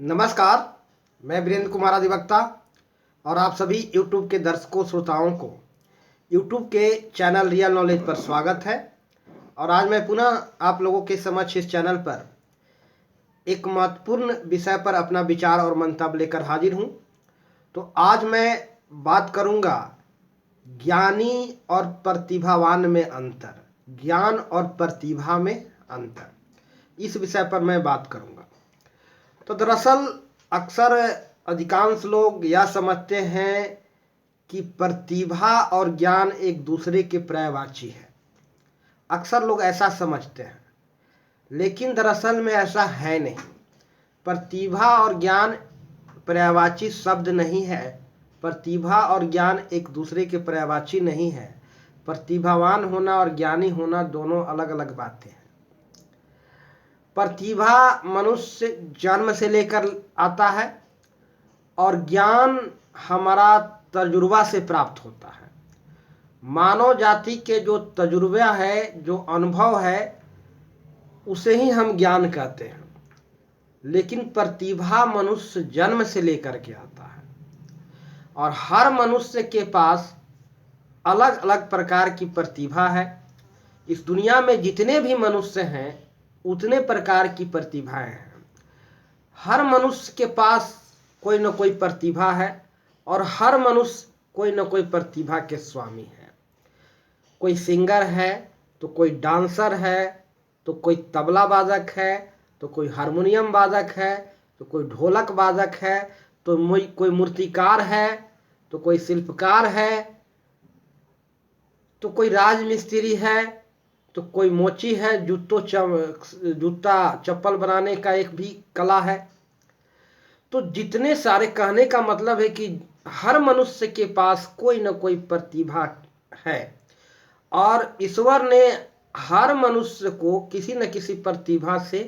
नमस्कार। मैं वीरेंद्र कुमार अधिवक्ता और आप सभी YouTube के दर्शकों श्रोताओं को YouTube के चैनल रियल नॉलेज पर स्वागत है। और आज मैं पुनः आप लोगों के समक्ष इस चैनल पर एक महत्वपूर्ण विषय पर अपना विचार और मंतव्य लेकर हाजिर हूँ। तो आज मैं बात करूँगा ज्ञानी और प्रतिभावान में अंतर, ज्ञान और प्रतिभा में अंतर, इस विषय पर मैं बात करूँगा। तो दरअसल अक्सर अधिकांश लोग यह समझते हैं कि प्रतिभा और ज्ञान एक दूसरे के पर्यायवाची है। अक्सर लोग ऐसा समझते हैं, लेकिन दरअसल में ऐसा है नहीं। प्रतिभा और ज्ञान पर्यायवाची शब्द नहीं है। प्रतिभा और ज्ञान एक दूसरे के पर्यायवाची नहीं है। प्रतिभावान होना और ज्ञानी होना दोनों अलग अलग बातें हैं। प्रतिभा मनुष्य जन्म से लेकर आता है और ज्ञान हमारा तजुर्बा से प्राप्त होता है। मानव जाति के जो तजुर्बा है, जो अनुभव है, उसे ही हम ज्ञान कहते हैं। लेकिन प्रतिभा मनुष्य जन्म से लेकर के आता है और हर मनुष्य के पास अलग अलग प्रकार की प्रतिभा है। इस दुनिया में जितने भी मनुष्य हैं उतने प्रकार की प्रतिभाएं हैं। हर मनुष्य के पास कोई न कोई प्रतिभा है और हर मनुष्य कोई न कोई प्रतिभा के स्वामी है। कोई सिंगर है तो कोई डांसर है, तो कोई तबला वादक है, तो कोई हारमोनियम वादक है, तो कोई ढोलक वादक है, तो कोई मूर्तिकार है, तो कोई शिल्पकार है, तो कोई राजमिस्त्री है, तो कोई मोची है, जूता चप्पल बनाने का एक भी कला है। तो जितने सारे, कहने का मतलब है कि हर मनुष्य के पास कोई न कोई प्रतिभा है और ईश्वर ने हर मनुष्य को किसी न किसी प्रतिभा से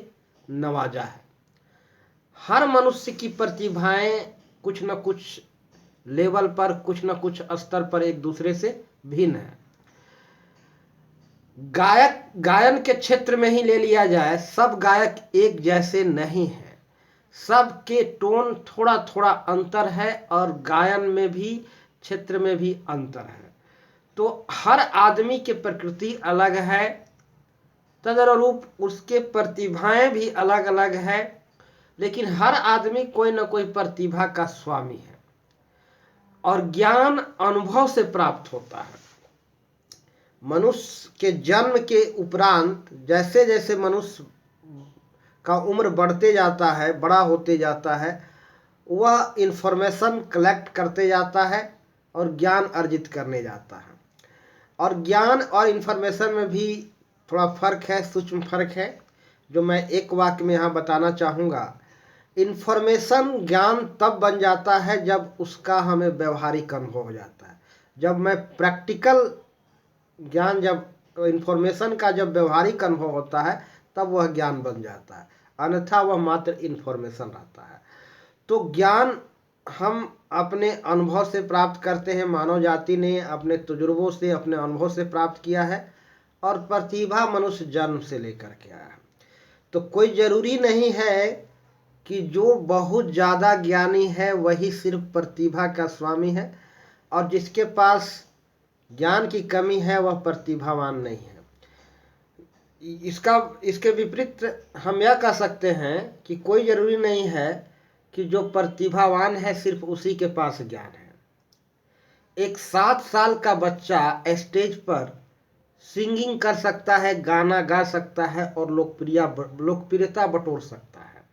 नवाजा है। हर मनुष्य की प्रतिभाएं कुछ न कुछ लेवल पर, कुछ न कुछ स्तर पर एक दूसरे से भिन्न है। गायन के क्षेत्र में ही ले लिया जाए, सब गायक एक जैसे नहीं हैं। सबके टोन थोड़ा थोड़ा अंतर है और गायन में भी, क्षेत्र में भी अंतर है। तो हर आदमी की प्रकृति अलग है, तदनुरूप उसके प्रतिभाएं भी अलग अलग है। लेकिन हर आदमी कोई न कोई प्रतिभा का स्वामी है और ज्ञान अनुभव से प्राप्त होता है। मनुष्य के जन्म के उपरांत जैसे जैसे मनुष्य का उम्र बढ़ते जाता है, बड़ा होते जाता है, वह इंफॉर्मेशन कलेक्ट करते जाता है और ज्ञान अर्जित करने जाता है। और ज्ञान और इंफॉर्मेशन में भी थोड़ा फर्क है, सूक्ष्म फर्क है, जो मैं एक वाक्य में यहाँ बताना चाहूँगा। इंफॉर्मेशन ज्ञान तब बन जाता है जब उसका हमें व्यवहारिक अनुभव हो जाता है। जब मैं प्रैक्टिकल ज्ञान, जब इंफॉर्मेशन का जब व्यवहारिक अनुभव होता है तब वह ज्ञान बन जाता है, अन्यथा वह मात्र इंफॉर्मेशन रहता है। तो ज्ञान हम अपने अनुभव से प्राप्त करते हैं, मानव जाति ने अपने तजुर्बों से, अपने अनुभव से प्राप्त किया है। और प्रतिभा मनुष्य जन्म से लेकर के आया है। तो कोई जरूरी नहीं है कि जो बहुत ज़्यादा ज्ञानी है वही सिर्फ प्रतिभा का स्वामी है और जिसके पास ज्ञान की कमी है वह प्रतिभावान नहीं है। इसके विपरीत हम यह कह सकते हैं कि कोई जरूरी नहीं है कि जो प्रतिभावान है सिर्फ उसी के पास ज्ञान है। एक 7 साल का बच्चा स्टेज पर सिंगिंग कर सकता है, गाना गा सकता है और लोकप्रियता बटोर सकता है।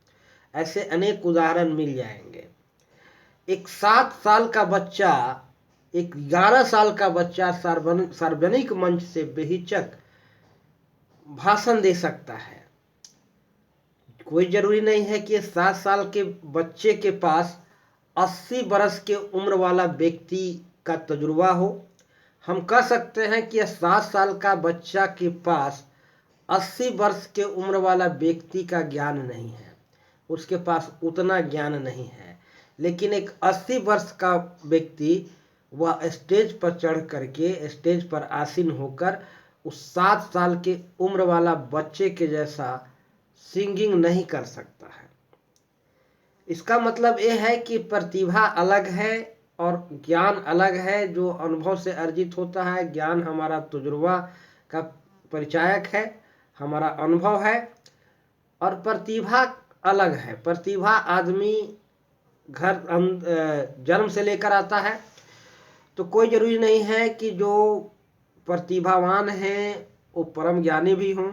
ऐसे अनेक उदाहरण मिल जाएंगे। एक 7 साल का बच्चा, एक 11 साल का बच्चा सार्वजनिक मंच से बेहिचक भाषण दे सकता है। कोई जरूरी नहीं है कि 7 साल के बच्चे के पास 80 बरस के उम्र वाला व्यक्ति का तजुर्बा हो। हम कह सकते हैं कि 7 साल का बच्चा के पास 80 वर्ष के उम्र वाला व्यक्ति का ज्ञान नहीं है, उसके पास उतना ज्ञान नहीं है। लेकिन एक 80 वर्ष का व्यक्ति वह स्टेज पर चढ़ करके, स्टेज पर आसीन होकर उस 7 साल के उम्र वाला बच्चे के जैसा सिंगिंग नहीं कर सकता है। इसका मतलब ये है कि प्रतिभा अलग है और ज्ञान अलग है। जो अनुभव से अर्जित होता है, ज्ञान हमारा तजुर्बा का परिचायक है, हमारा अनुभव है। और प्रतिभा अलग है। प्रतिभा आदमी जन्म से लेकर आता है। तो कोई जरूरी नहीं है कि जो प्रतिभावान हैं वो परम ज्ञानी भी हों,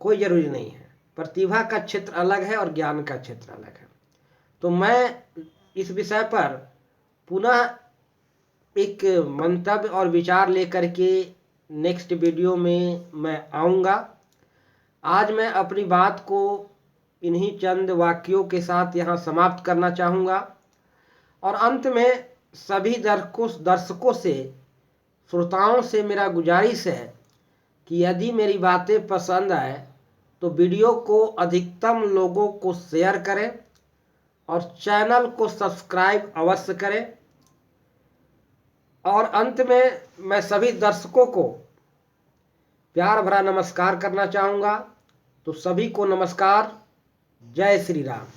कोई जरूरी नहीं है। प्रतिभा का क्षेत्र अलग है और ज्ञान का क्षेत्र अलग है। तो मैं इस विषय पर पुनः एक मंतव्य और विचार लेकर के नेक्स्ट वीडियो में मैं आऊँगा। आज मैं अपनी बात को इन्हीं चंद वाक्यों के साथ यहाँ समाप्त करना चाहूँगा। और अंत में सभी दर्शकों से, श्रोताओं से मेरा गुजारिश है कि यदि मेरी बातें पसंद आए तो वीडियो को अधिकतम लोगों को शेयर करें और चैनल को सब्सक्राइब अवश्य करें। और अंत में मैं सभी दर्शकों को प्यार भरा नमस्कार करना चाहूँगा। तो सभी को नमस्कार। जय श्री राम।